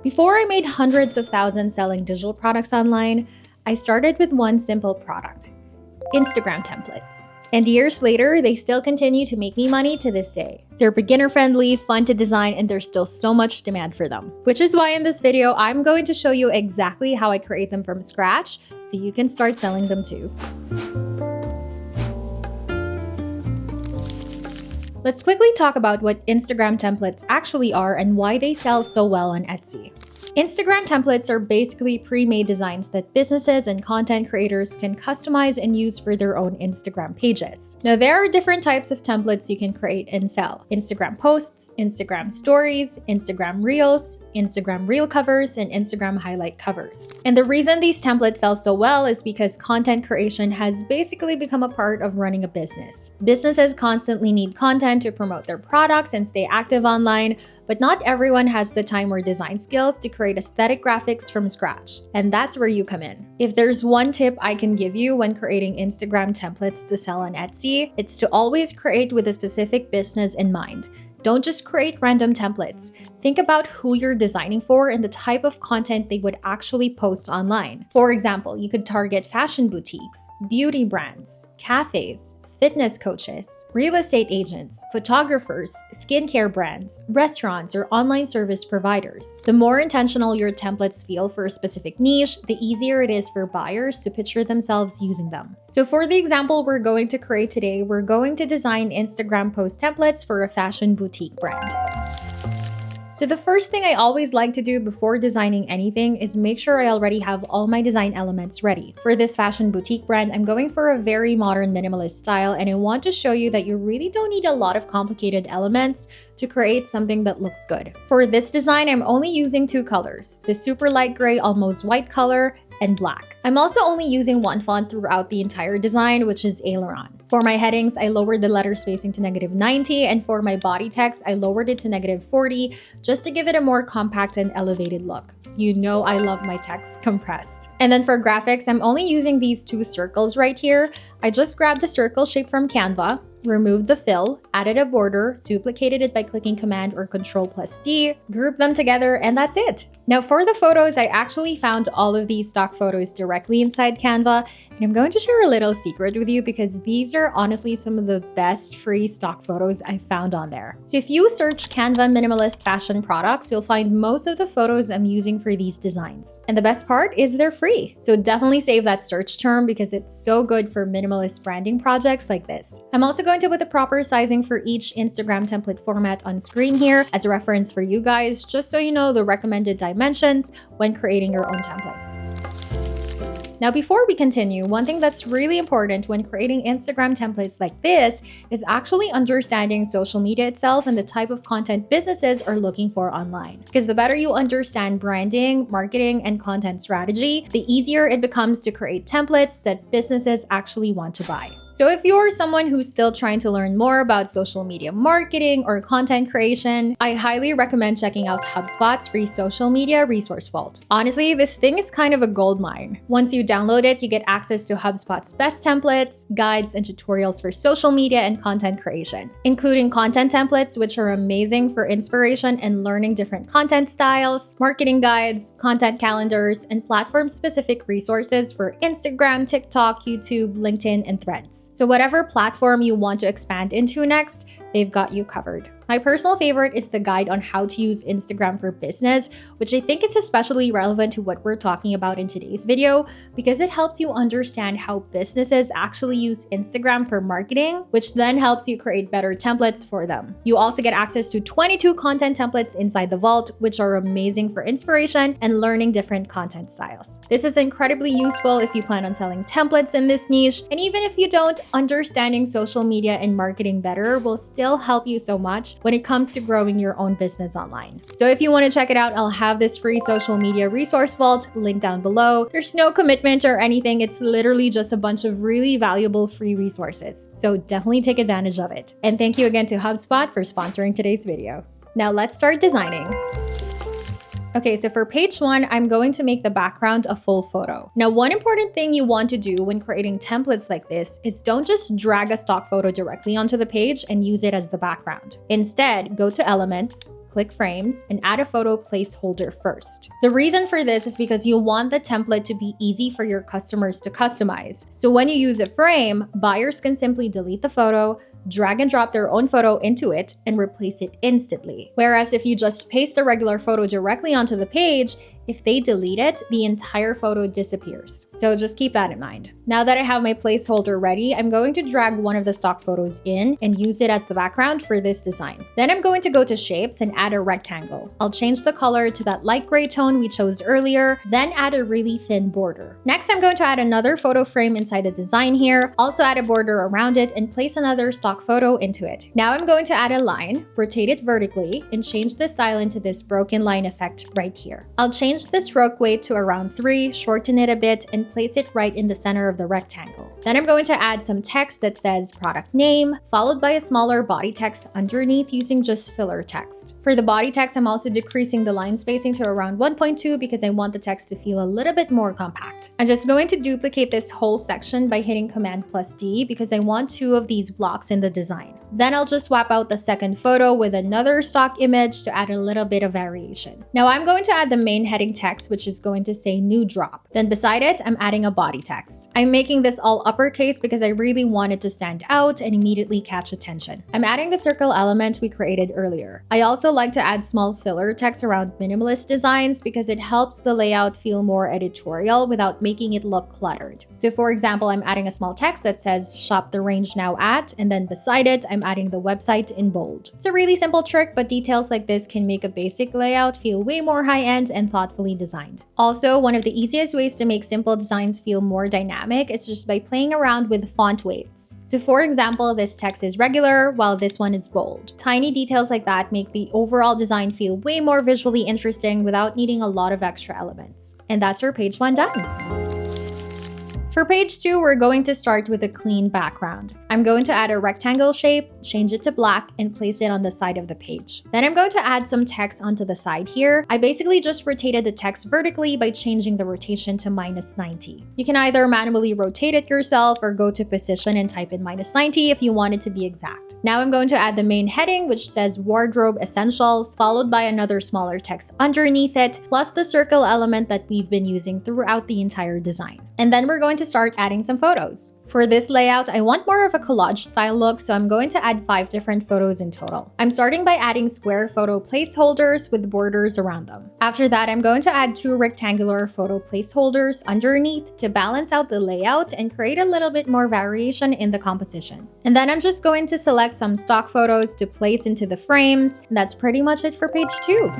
Before I made hundreds of thousands selling digital products online, I started with one simple product: Instagram templates. And years later, they still continue to make me money to this day. They're beginner-friendly, fun to design, and there's still so much demand for them. Which is why in this video, I'm going to show you exactly how I create them from scratch so you can start selling them too. Let's quickly talk about what Instagram templates actually are and why they sell so well on Etsy. Instagram templates are basically pre-made designs that businesses and content creators can customize and use for their own Instagram pages. Now, there are different types of templates you can create and sell: Instagram posts, Instagram stories, Instagram reels, Instagram reel covers, and Instagram highlight covers. And the reason these templates sell so well is because content creation has basically become a part of running a business. Businesses constantly need content to promote their products and stay active online, but not everyone has the time or design skills to create aesthetic graphics from scratch. And that's where you come in. If there's one tip I can give you when creating Instagram templates to sell on Etsy, it's to always create with a specific business in mind. Don't just create random templates. Think about who you're designing for and the type of content they would actually post online. For example, you could target fashion boutiques, beauty brands, cafes, fitness coaches, real estate agents, photographers, skincare brands, restaurants, or online service providers. The more intentional your templates feel for a specific niche, the easier it is for buyers to picture themselves using them. So for the example we're going to create today, we're going to design Instagram post templates for a fashion boutique brand. So the first thing I always like to do before designing anything is make sure I already have all my design elements ready. For this fashion boutique brand, I'm going for a very modern minimalist style, and I want to show you that you really don't need a lot of complicated elements to create something that looks good. For this design, I'm only using two colors: the super light gray, almost white color, and black. I'm also only using one font throughout the entire design, which is Aileron. For my headings, I lowered the letter spacing to -90, and for my body text, I lowered it to -40, just to give it a more compact and elevated look. You know I love my text compressed. And then for graphics, I'm only using these two circles right here. I just grabbed a circle shape from Canva, removed the fill, added a border, duplicated it by clicking Command or Ctrl+D, grouped them together, and that's it. Now for the photos, I actually found all of these stock photos directly inside Canva, and I'm going to share a little secret with you because these are honestly some of the best free stock photos I found on there. So if you search Canva minimalist fashion products, you'll find most of the photos I'm using for these designs. And the best part is they're free. So definitely save that search term because it's so good for minimalist branding projects like this. I'm also going to put the proper sizing for each Instagram template format on screen here as a reference for you guys, just so you know the recommended dimensions when creating your own templates. Now, before we continue, one thing that's really important when creating Instagram templates like this is actually understanding social media itself and the type of content businesses are looking for online. Because the better you understand branding, marketing, and content strategy, the easier it becomes to create templates that businesses actually want to buy. So if you're someone who's still trying to learn more about social media marketing or content creation, I highly recommend checking out HubSpot's free social media resource vault. Honestly, this thing is kind of a goldmine. Once you download it, you get access to HubSpot's best templates, guides, and tutorials for social media and content creation, including content templates, which are amazing for inspiration and learning different content styles, marketing guides, content calendars, and platform-specific resources for Instagram, TikTok, YouTube, LinkedIn, and Threads. So whatever platform you want to expand into next, they've got you covered. My personal favorite is the guide on how to use Instagram for business, which I think is especially relevant to what we're talking about in today's video because it helps you understand how businesses actually use Instagram for marketing, which then helps you create better templates for them. You also get access to 22 content templates inside the vault, which are amazing for inspiration and learning different content styles. This is incredibly useful if you plan on selling templates in this niche, and even if you don't, understanding social media and marketing better will still help you so much when it comes to growing your own business online. So if you want to check it out, I'll have this free social media resource vault linked down below. There's no commitment or anything. It's literally just a bunch of really valuable free resources. So definitely take advantage of it. And thank you again to HubSpot for sponsoring today's video. Now let's start designing. Okay, so for page 1, I'm going to make the background a full photo. Now, one important thing you want to do when creating templates like this is don't just drag a stock photo directly onto the page and use it as the background. Instead, go to Elements, click frames, and add a photo placeholder first. The reason for this is because you want the template to be easy for your customers to customize. So when you use a frame, buyers can simply delete the photo, drag and drop their own photo into it, and replace it instantly. Whereas if you just paste a regular photo directly onto the page, if they delete it, the entire photo disappears. So just keep that in mind. Now that I have my placeholder ready, I'm going to drag one of the stock photos in and use it as the background for this design. Then I'm going to go to shapes and add a rectangle. I'll change the color to that light gray tone we chose earlier, then add a really thin border. Next, I'm going to add another photo frame inside the design here, also add a border around it and place another stock photo into it. Now I'm going to add a line, rotate it vertically, and change the style into this broken line effect right here. I'll change the stroke weight to around 3, shorten it a bit, and place it right in the center of the rectangle. Then I'm going to add some text that says product name, followed by a smaller body text underneath using just filler text. For the body text, I'm also decreasing the line spacing to around 1.2 because I want the text to feel a little bit more compact. I'm just going to duplicate this whole section by hitting Command+D because I want 2 of these blocks in the design. Then I'll just swap out the second photo with another stock image to add a little bit of variation. Now I'm going to add the main heading text, which is going to say new drop. Then beside it, I'm adding a body text. I'm making this all uppercase because I really want it to stand out and immediately catch attention. I'm adding the circle element we created earlier. I also like to add small filler text around minimalist designs because it helps the layout feel more editorial without making it look cluttered. So for example, I'm adding a small text that says shop the range now at, and then beside it, I'm adding the website in bold. It's a really simple trick, but details like this can make a basic layout feel way more high-end and thoughtfully designed. Also, one of the easiest ways to make simple designs feel more dynamic is just by playing around with font weights. So for example, this text is regular while this one is bold. Tiny details like that make the overall design feel way more visually interesting without needing a lot of extra elements. And that's our page 1 done. For page 2, we're going to start with a clean background. I'm going to add a rectangle shape, change it to black, and place it on the side of the page. Then I'm going to add some text onto the side here. I basically just rotated the text vertically by changing the rotation to -90. You can either manually rotate it yourself or go to position and type in -90 if you want it to be exact. Now I'm going to add the main heading, which says wardrobe essentials, followed by another smaller text underneath it, plus the circle element that we've been using throughout the entire design. And then we're going to start adding some photos. For this layout, I want more of a collage style look, so I'm going to add 5 different photos in total. I'm starting by adding square photo placeholders with borders around them. After that, I'm going to add 2 rectangular photo placeholders underneath to balance out the layout and create a little bit more variation in the composition. And then I'm just going to select some stock photos to place into the frames, and that's pretty much it for page 2.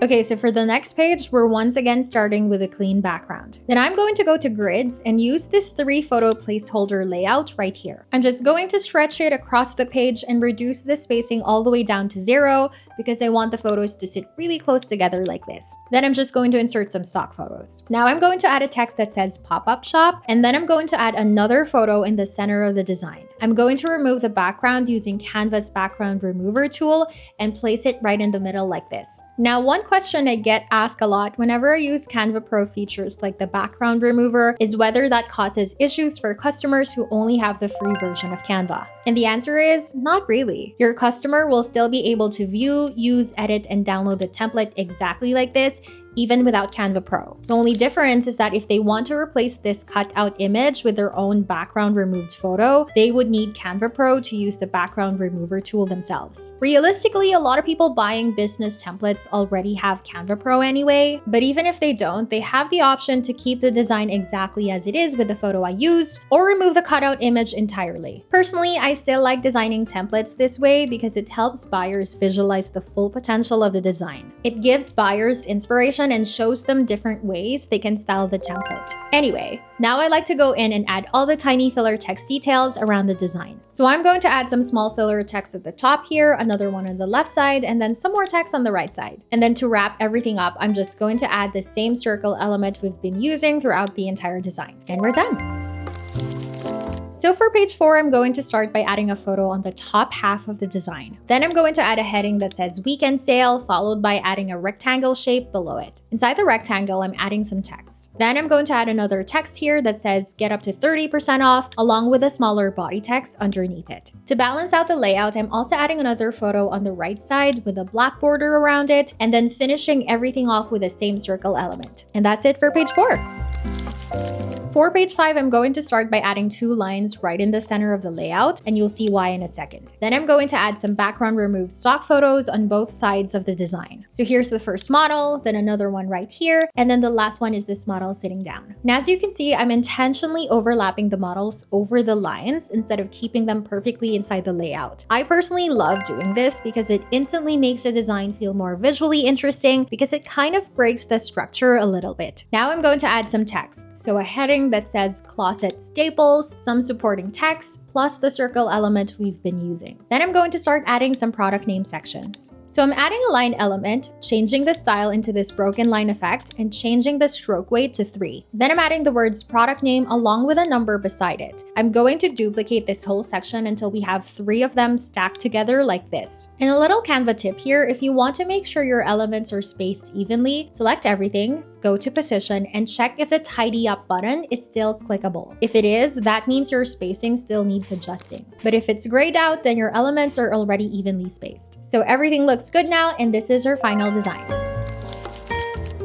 Okay, so for the next page, we're once again starting with a clean background. Then I'm going to go to grids and use this 3 photo placeholder layout right here. I'm just going to stretch it across the page and reduce the spacing all the way down to 0 because I want the photos to sit really close together like this. Then I'm just going to insert some stock photos. Now I'm going to add a text that says pop-up shop, and then I'm going to add another photo in the center of the design. I'm going to remove the background using Canva's background remover tool and place it right in the middle like this. Now, one question I get asked a lot whenever I use Canva Pro features like the background remover is whether that causes issues for customers who only have the free version of Canva. And the answer is not really. Your customer will still be able to view, use, edit, and download the template exactly like this, even without Canva Pro. The only difference is that if they want to replace this cutout image with their own background removed photo, they would need Canva Pro to use the background remover tool themselves. Realistically, a lot of people buying business templates already have Canva Pro anyway, but even if they don't, they have the option to keep the design exactly as it is with the photo I used, or remove the cutout image entirely. Personally, I still like designing templates this way because it helps buyers visualize the full potential of the design. It gives buyers inspiration and shows them different ways they can style the template. Anyway, now I like to go in and add all the tiny filler text details around the design. So I'm going to add some small filler text at the top here, another one on the left side, and then some more text on the right side. And then to wrap everything up, I'm just going to add the same circle element we've been using throughout the entire design. And we're done. So for page 4, I'm going to start by adding a photo on the top half of the design. Then I'm going to add a heading that says weekend sale, followed by adding a rectangle shape below it. Inside the rectangle, I'm adding some text. Then I'm going to add another text here that says get up to 30% off, along with a smaller body text underneath it. To balance out the layout, I'm also adding another photo on the right side with a black border around it, and then finishing everything off with the same circle element. And that's it for page 4. For page 5, I'm going to start by adding 2 lines right in the center of the layout, and you'll see why in a second. Then I'm going to add some background removed stock photos on both sides of the design. So here's the first model, then another one right here, and then the last one is this model sitting down. And as you can see, I'm intentionally overlapping the models over the lines instead of keeping them perfectly inside the layout. I personally love doing this because it instantly makes the design feel more visually interesting because it kind of breaks the structure a little bit. Now I'm going to add some text. So a heading that says closet staples, some supporting text, plus the circle element we've been using. Then I'm going to start adding some product name sections. So I'm adding a line element, changing the style into this broken line effect, and changing the stroke weight to 3. Then I'm adding the words product name along with a number beside it. I'm going to duplicate this whole section until we have 3 of them stacked together like this. And a little Canva tip here, if you want to make sure your elements are spaced evenly, select everything, go to position, and check if the tidy up button is still clickable. If it is, that means your spacing still needs adjusting. But if it's grayed out, then your elements are already evenly spaced. So everything looks good now, and this is our final design.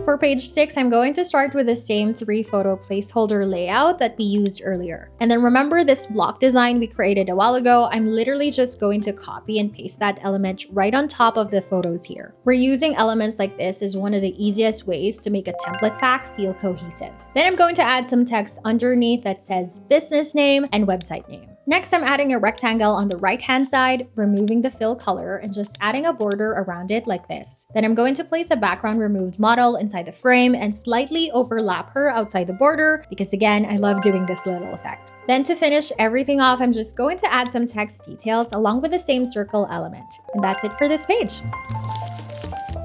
For page 6, I'm going to start with the same 3 photo placeholder layout that we used earlier. And then remember this block design we created a while ago? I'm literally just going to copy and paste that element right on top of the photos here. Reusing elements like this is one of the easiest ways to make a template pack feel cohesive. Then I'm going to add some text underneath that says business name and website name. Next, I'm adding a rectangle on the right-hand side, removing the fill color and just adding a border around it like this. Then I'm going to place a background removed model inside the frame and slightly overlap her outside the border because again, I love doing this little effect. Then to finish everything off, I'm just going to add some text details along with the same circle element. And that's it for this page.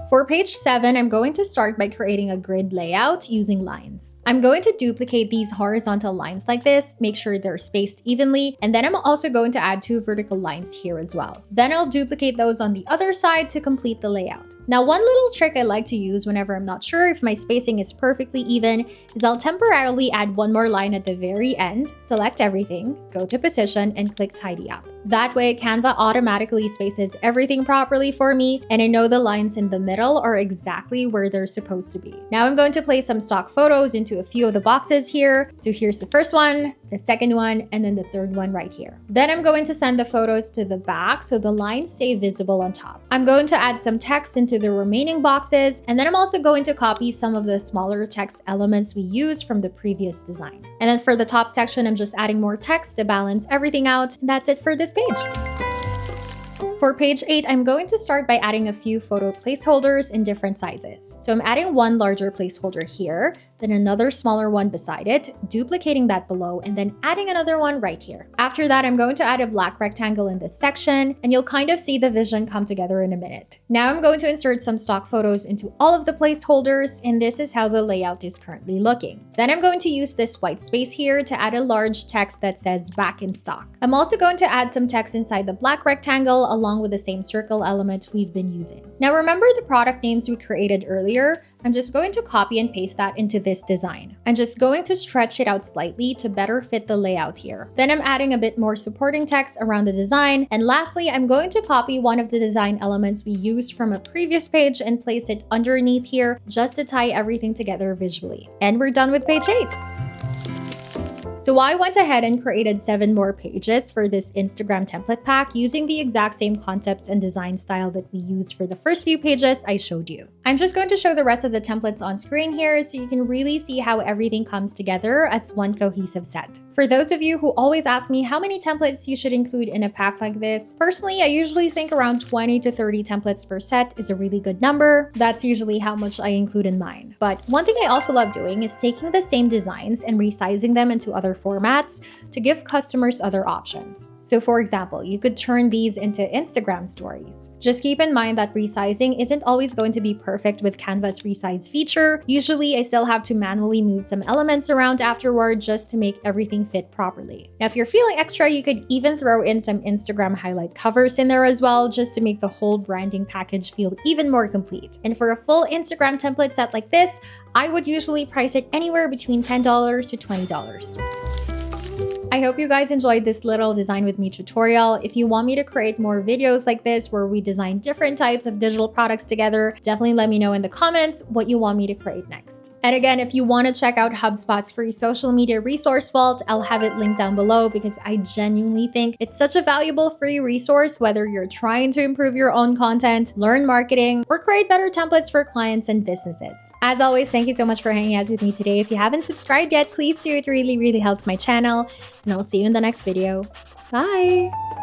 For page 7, I'm going to start by creating a grid layout using lines. I'm going to duplicate these horizontal lines like this, make sure they're spaced evenly, and then I'm also going to add 2 vertical lines here as well. Then I'll duplicate those on the other side to complete the layout. Now, one little trick I like to use whenever I'm not sure if my spacing is perfectly even is I'll temporarily add 1 more line at the very end, select everything, go to position, and click tidy up. That way, Canva automatically spaces everything properly for me, and I know the lines in the middle are exactly where they're supposed to be. Now I'm going to place some stock photos into a few of the boxes here. So here's the first one, the second one, and then the third one right here. Then I'm going to send the photos to the back so the lines stay visible on top. I'm going to add some text into the remaining boxes, and then I'm also going to copy some of the smaller text elements we used from the previous design. And then for the top section, I'm just adding more text to balance everything out. And that's it for this page. For page 8, I'm going to start by adding a few photo placeholders in different sizes. So I'm adding 1 larger placeholder here, then another smaller one beside it, duplicating that below, and then adding another one right here. After that, I'm going to add a black rectangle in this section, and you'll kind of see the vision come together in a minute. Now I'm going to insert some stock photos into all of the placeholders, and this is how the layout is currently looking. Then I'm going to use this white space here to add a large text that says back in stock. I'm also going to add some text inside the black rectangle along with the same circle element we've been using. Now remember the product names we created earlier? I'm just going to copy and paste that into this design. I'm just going to stretch it out slightly to better fit the layout here. Then I'm adding a bit more supporting text around the design. And lastly, I'm going to copy one of the design elements we used from a previous page and place it underneath here just to tie everything together visually. And we're done with page 8. So I went ahead and created 7 more pages for this Instagram template pack using the exact same concepts and design style that we used for the first few pages I showed you. I'm just going to show the rest of the templates on screen here so you can really see how everything comes together as one cohesive set. For those of you who always ask me how many templates you should include in a pack like this, personally, I usually think around 20 to 30 templates per set is a really good number. That's usually how much I include in mine. But one thing I also love doing is taking the same designs and resizing them into other formats to give customers other options. So for example, you could turn these into Instagram stories. Just keep in mind that resizing isn't always going to be perfect with Canva's resize feature. Usually I still have to manually move some elements around afterward just to make everything fit properly. Now, if you're feeling extra, you could even throw in some Instagram highlight covers in there as well, just to make the whole branding package feel even more complete. And for a full Instagram template set like this, I would usually price it anywhere between $10 to $20. I hope you guys enjoyed this little design with me tutorial. If you want me to create more videos like this where we design different types of digital products together, definitely let me know in the comments what you want me to create next. And again, if you want to check out HubSpot's free social media resource vault, I'll have it linked down below because I genuinely think it's such a valuable free resource whether you're trying to improve your own content, learn marketing, or create better templates for clients and businesses. As always, thank you so much for hanging out with me today. If you haven't subscribed yet, please do. It really helps my channel. And I'll see you in the next video. Bye!